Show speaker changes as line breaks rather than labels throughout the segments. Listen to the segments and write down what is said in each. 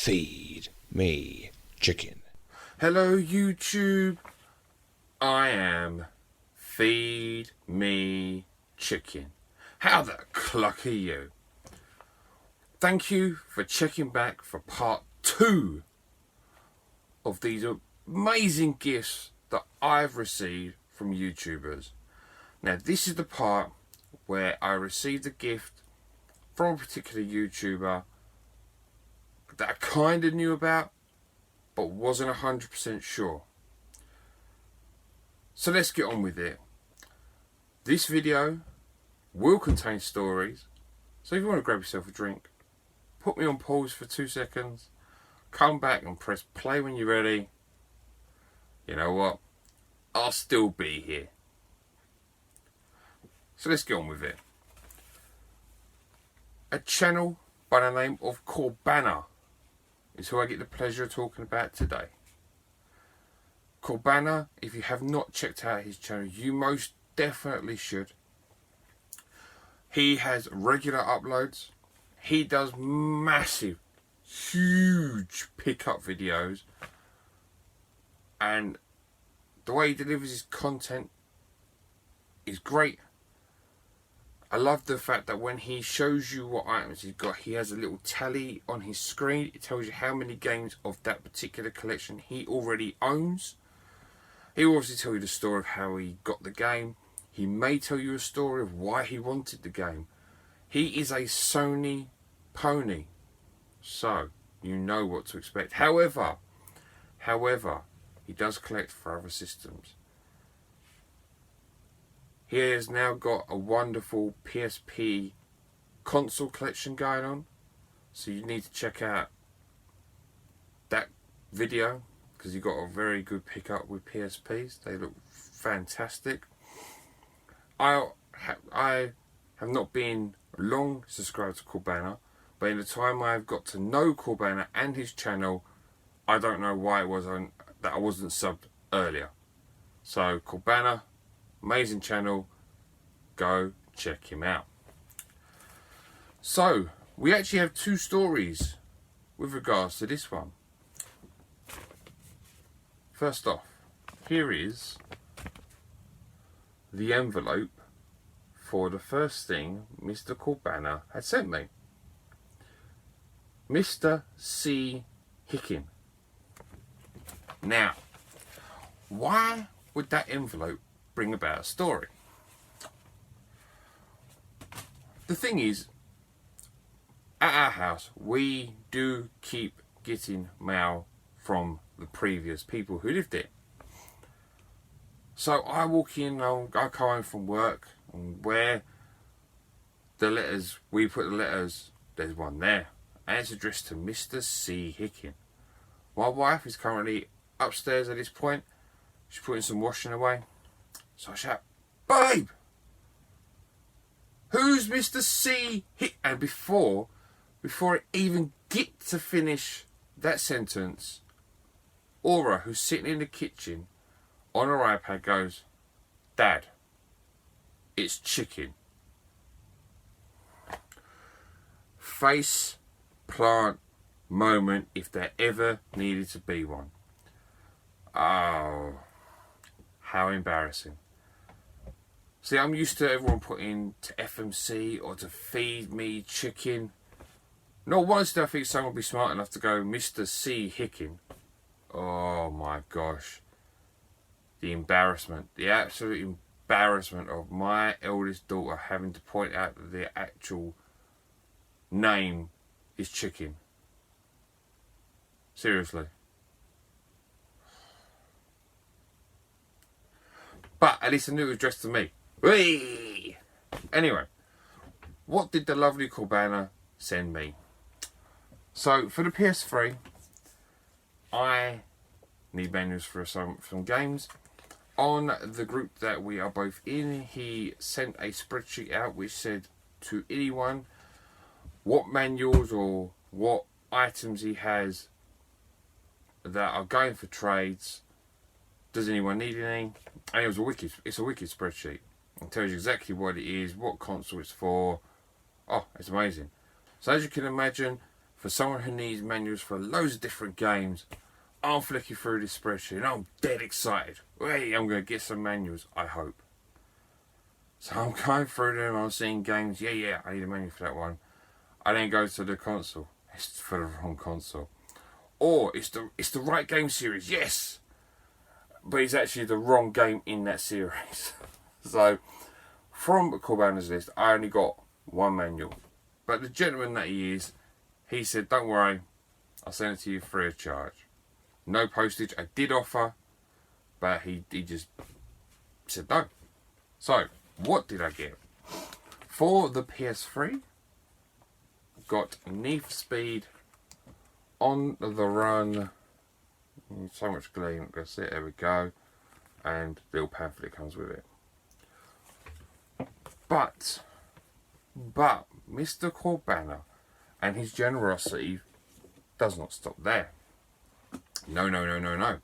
Feed me chicken.
Hello YouTube, I am Feed Me Chicken. How the cluck are you? Thank you for checking back for part 2 of these amazing gifts that I've received from YouTubers. Now this is the part where I received a gift from a particular YouTuber that I kind of knew about but wasn't 100% sure. So let's get on with it. This video will contain stories, so if you want to grab yourself a drink, put me on pause for 2 seconds, come back and press play when you're ready. You know what? I'll still be here. So let's get on with it. A channel by the name of Corbana is who I get the pleasure of talking about today. Corbana, if you have not checked out his channel, you most definitely should. He has regular uploads. He does massive, huge pickup videos. And the way he delivers his content is great. I love the fact that when he shows you what items he's got, he has a little tally on his screen. It tells you how many games of that particular collection he already owns. He will obviously tell you the story of how he got the game. He may tell you a story of why he wanted the game. He is a Sony pony, so you know what to expect. However, he does collect for other systems. He has now got a wonderful PSP console collection going on, so you need to check out that video because he got a very good pickup with PSPs. They look fantastic. I have not been long subscribed to Corbana, but in the time I've got to know Corbana and his channel, I don't know why it was that I wasn't subbed earlier. So Corbana, amazing channel, go check him out. So we actually have 2 stories with regards to this one. First off, here is the envelope for the first thing Mr. Corbana had sent me. Mr. C. Hickin. Now, why would that envelope bring about a story? The thing is, at our house, we do keep getting mail from the previous people who lived there. So I walk in, I come home from work, and where the letters, we put the letters, there's one there, and it's addressed to Mr. C. Hickin. My wife is currently upstairs at this point. She's putting some washing away. So I shout, "Babe! Who's Mr. C. Hickin?" And before it even get to finish that sentence, Aura, who's sitting in the kitchen on her iPad, goes, "Dad, it's chicken." Face plant moment if there ever needed to be one. Oh, how embarrassing. See, I'm used to everyone putting to FMC or to Feed Me Chicken. Not once did I think someone would be smart enough to go Mr. C. Hickin. Oh my gosh. The embarrassment. The absolute embarrassment of my eldest daughter having to point out that their actual name is Chicken. Seriously. But at least I knew it was addressed to me. Whee! Anyway, what did the lovely Corbana send me? So for the PS3, I need manuals for some games. On the group that we are both in, he sent a spreadsheet out which said to anyone what manuals or what items he has that are going for trades. Does anyone need any? And it's a wicked spreadsheet. It tells you exactly what it is, what console it's for. Oh, it's amazing. So as you can imagine, for someone who needs manuals for loads of different games, I'm flicking through this spreadsheet and I'm dead excited. Hey, I'm going to get some manuals, I hope. So I'm going through them, I'm seeing games, yeah, I need a manual for that one. I then go to the console, it's for the wrong console. Or it's the right game series, yes! But it's actually the wrong game in that series. So, from Corbana's list, I only got one manual. But the gentleman that he is, he said, don't worry, I'll send it to you free of charge. No postage. I did offer, but he just said no. So, what did I get? For the PS3, got Need for Speed, On the Run, so much gleam, that's it, there we go, and the little pamphlet comes with it. But Mr. Corbana and his generosity does not stop there. No.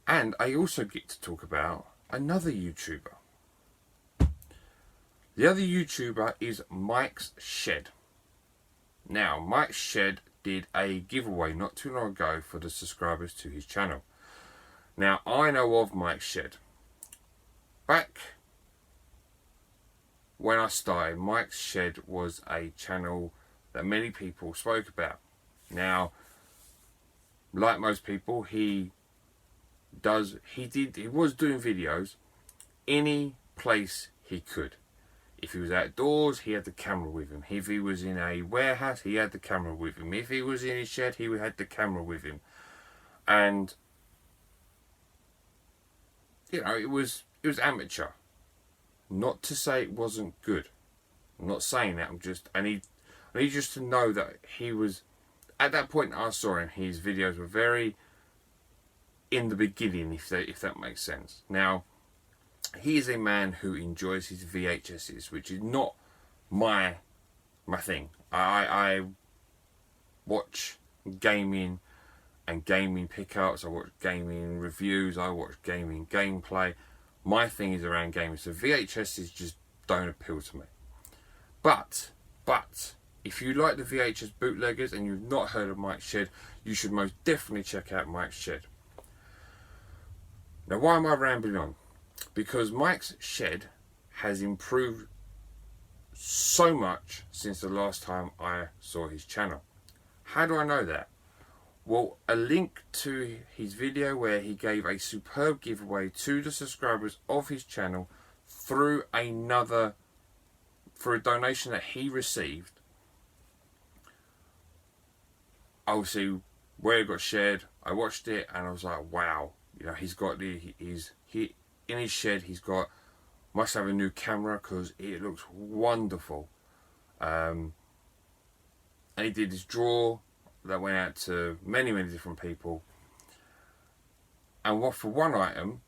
And I also get to talk about another YouTuber. The other YouTuber is Mike's Shed. Now, Mike's Shed did a giveaway not too long ago for the subscribers to his channel. Now, I know of Mike's Shed. Back when I started, Mike's Shed was a channel that many people spoke about. Now, like most people, he was doing videos any place he could. If he was outdoors, he had the camera with him. If he was in a warehouse, he had the camera with him. If he was in his shed, he had the camera with him. And it was amateur. Not to say it wasn't good. I'm not saying that. I need just to know that he was, at that point I saw him, his videos were very in the beginning, if that makes sense. Now, he is a man who enjoys his VHSs, which is not my thing. I watch gaming and gaming pickups, I watch gaming reviews, I watch gaming gameplay. My thing is around gaming, so VHSs just don't appeal to me. But if you like the VHS bootleggers and you've not heard of Mike's Shed, you should most definitely check out Mike's Shed. Now, why am I rambling on? Because Mike's Shed has improved so much since the last time I saw his channel. How do I know that? Well, a link to his video where he gave a superb giveaway to the subscribers of his channel for a donation that he received. Obviously, where it got shared, I watched it and I was like, wow. He's got in his shed, must have a new camera because it looks wonderful. And he did his draw that went out to many different people. And for one item,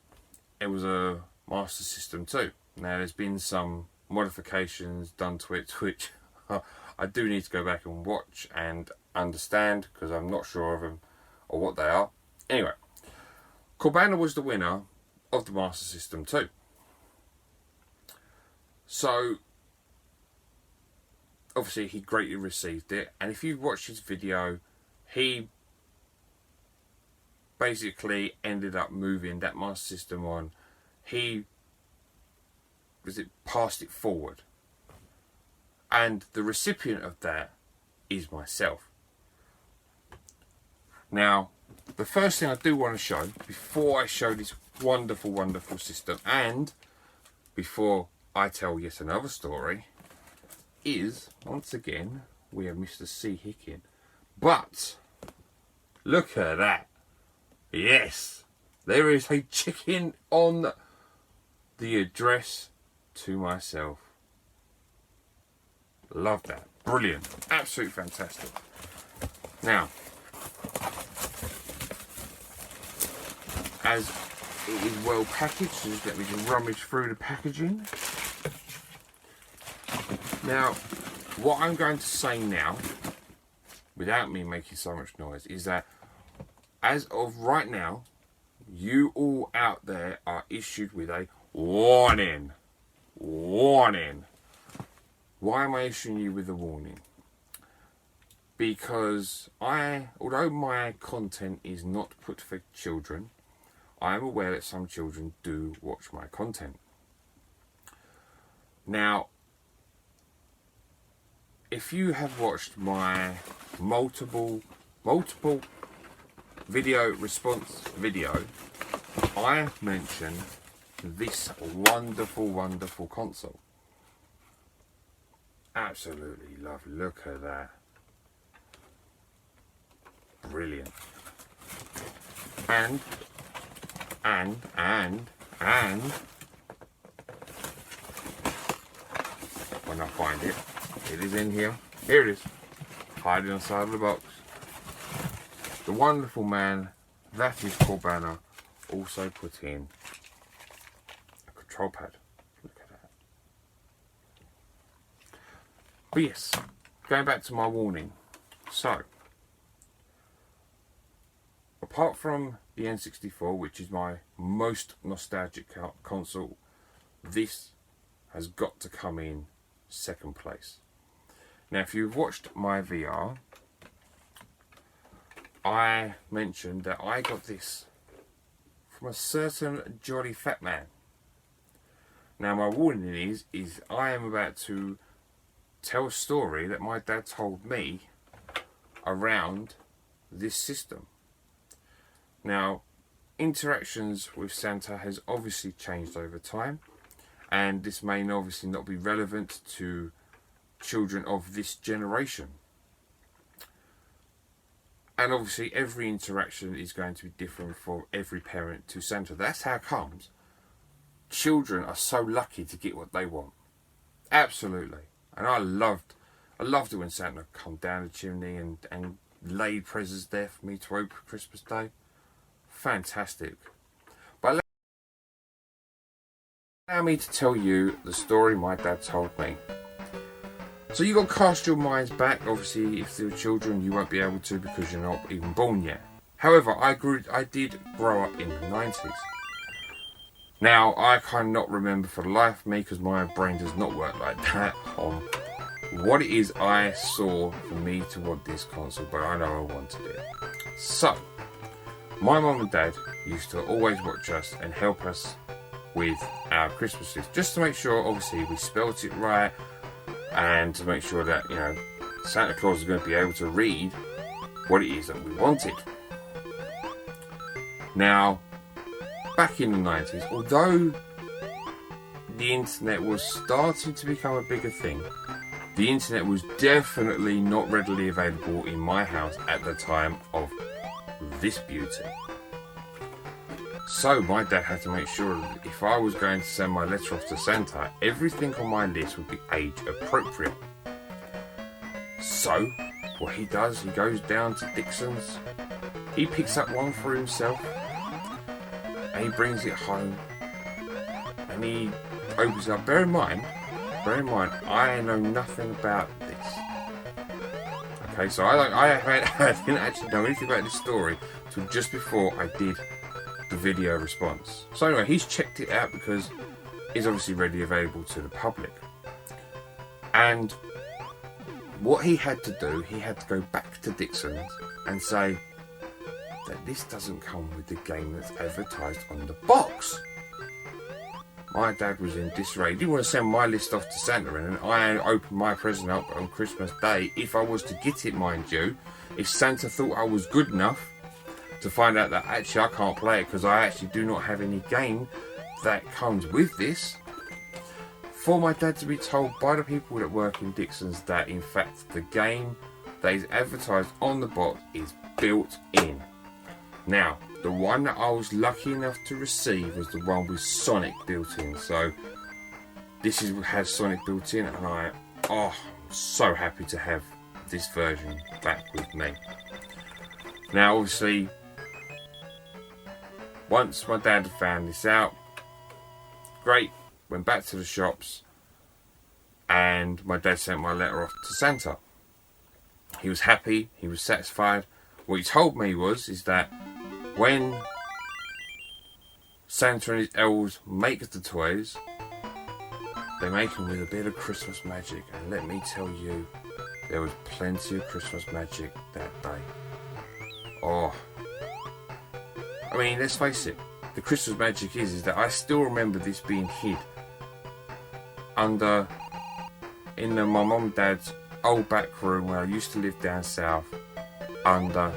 it was a Master System 2. Now, there's been some modifications done to it, which I do need to go back and watch and understand because I'm not sure of them or what they are. Anyway, Corbana was the winner of the Master System 2. So, obviously, he greatly received it. And if you watch his video, he basically ended up moving that Master System on. He passed it forward. And the recipient of that is myself. Now, the first thing I do want to show, before I show this wonderful, wonderful system, and before I tell yet another story, is, once again, we have Mr. C. Hickin. But, look at that. Yes, there is a chicken on the address to myself. Love that. Brilliant. Absolutely fantastic. Now, as it is well packaged, so just let me just rummage through the packaging. Now, what I'm going to say now, without me making so much noise, is that as of right now, you all out there are issued with a warning. Warning. Why am I issuing you with a warning? because although my content is not put for children, I am aware that some children do watch my content. Now, if you have watched my multiple video response video, I mentioned this wonderful console. Absolutely lovely. Look at that. Brilliant. And when I find it, it is in here. Here it is, hiding on the side of the box. The wonderful man that is Corbana also put in a control pad. Look at that. But yes, going back to my warning. So, apart from the N64, which is my most nostalgic console, this has got to come in second place. Now, if you've watched my VR, I mentioned that I got this from a certain jolly fat man. Now, my warning is I am about to tell a story that my dad told me around this system. Now, interactions with Santa has obviously changed over time, and this may obviously not be relevant to children of this generation. And obviously every interaction is going to be different for every parent to Santa. That's how it comes. Children are so lucky to get what they want. Absolutely. And I loved it when Santa come down the chimney and laid presents there for me to open Christmas Day. Fantastic. But allow me to tell you the story my dad told me. So you got to cast your minds back. Obviously, if they're children, you won't be able to because you're not even born yet. However, I did grow up in the 90s. Now, I cannot remember for the life of me, because my brain does not work like that, on what it is I saw for me to want this console, but I know I wanted it. So, my mum and dad used to always watch us and help us with our Christmases, just to make sure, obviously, we spelt it right, and to make sure that, you know, Santa Claus is going to be able to read what it is that we wanted. Now, back in the 90s, although the internet was starting to become a bigger thing, the internet was definitely not readily available in my house at the time of this beauty. So my dad had to make sure that if I was going to send my letter off to Santa, everything on my list would be age appropriate. So what he does, he goes down to Dixon's, he picks up one for himself, and he brings it home, and he opens it up. Bear in mind, I know nothing about this. Okay, so I didn't actually know anything about this story until just before I did the video response. So anyway, he's checked it out because it's obviously readily available to the public. And what he had to do, he had to go back to Dixon's and say that this doesn't come with the game that's advertised on the box. My dad was in disarray. He didn't want to send my list off to Santa, and I opened my present up on Christmas Day, if I was to get it, mind you, if Santa thought I was good enough to find out that actually I can't play it because I actually do not have any game that comes with this. For my dad to be told by the people that work in Dixon's that in fact the game that is advertised on the box is built in. Now, the one that I was lucky enough to receive was the one with Sonic built in. So this has Sonic built in, and I'm so happy to have this version back with me. Now obviously, once my dad had found this out, great, went back to the shops, and my dad sent my letter off to Santa. He was happy, he was satisfied. What he told me is that when Santa and his elves make the toys, they make them with a bit of Christmas magic, and let me tell you, there was plenty of Christmas magic that day. Oh, I mean, let's face it, the Christmas magic is that I still remember this being hid in my mum and dad's old back room where I used to live down south, under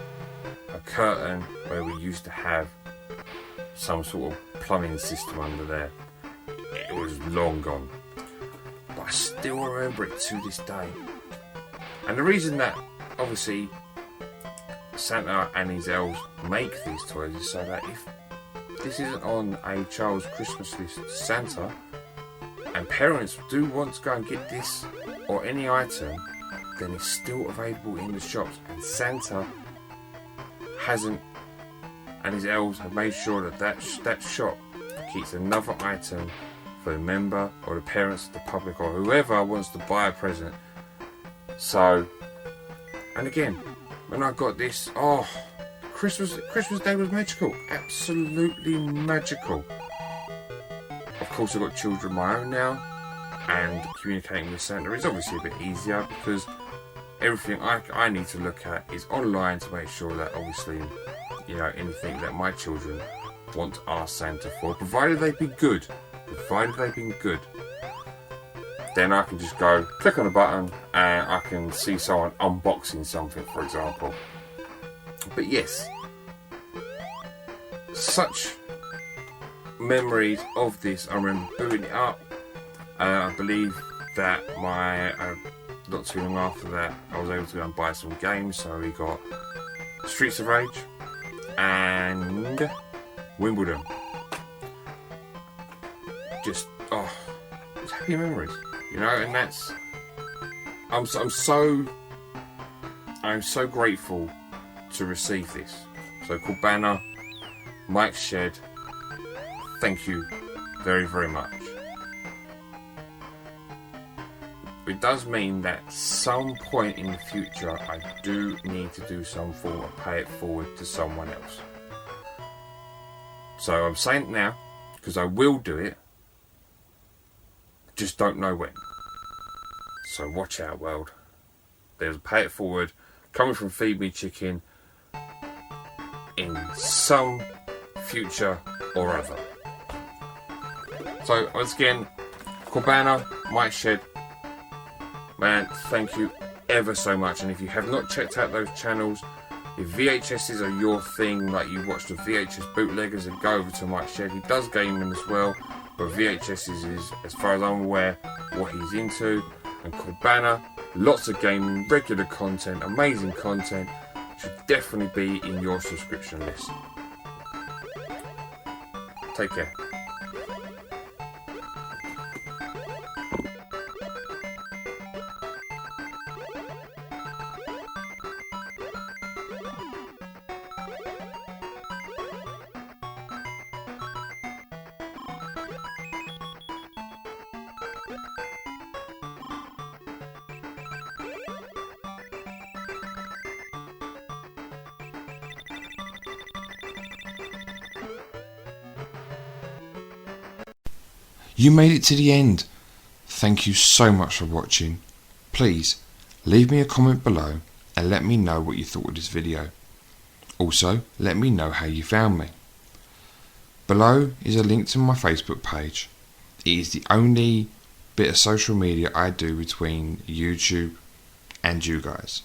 a curtain where we used to have some sort of plumbing system under there. It was long gone, but I still remember it to this day. And the reason that obviously Santa and his elves make these toys is so that if this isn't on a child's Christmas list, Santa and parents do want to go and get this or any item, then it's still available in the shops, and Santa hasn't, and his elves have made sure that shop keeps another item for the member or the parents of the public or whoever wants to buy a present. So, and again, when I got this, oh, Christmas Day was magical, absolutely magical. Of course, I've got children of my own now, and communicating with Santa is obviously a bit easier because everything I need to look at is online to make sure that obviously, you know, anything that my children want to ask Santa for, provided they be good, then I can just go click on a button and I can see someone unboxing something, for example. But yes, such memories of this. I remember booting it up. I believe that not too long after that, I was able to go and buy some games. So we got Streets of Rage and Wimbledon. Just happy memories, you know. And that's I'm so grateful to receive this. So Corbana, Mike Shed, thank you very, very much. It does mean that some point in the future I do need to do some form of pay it forward to someone else. So I'm saying it now because I will do it, just don't know when. So watch out, world. There's a pay it forward coming from Feed Me Chicken in some future or other. So once again, Corbana, Mike Shed, man, thank you ever so much. And if you have not checked out those channels, if VHSs are your thing, like you watch the VHS bootleggers, and go over to Mike Shed. He does gaming as well, but VHSs is, as far as I'm aware, what he's into. And Corbana, lots of gaming, regular content, amazing content, should definitely be in your subscription list. Take care.
You made it to the end. Thank you so much for watching. Please leave me a comment below and let me know what you thought of this video. Also, let me know how you found me. Below is a link to my Facebook page. It is the only bit of social media I do between YouTube and you guys.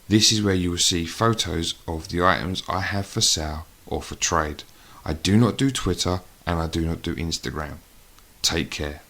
This is where you will see photos of the items I have for sale or for trade. I do not do Twitter and I do not do Instagram. Take care.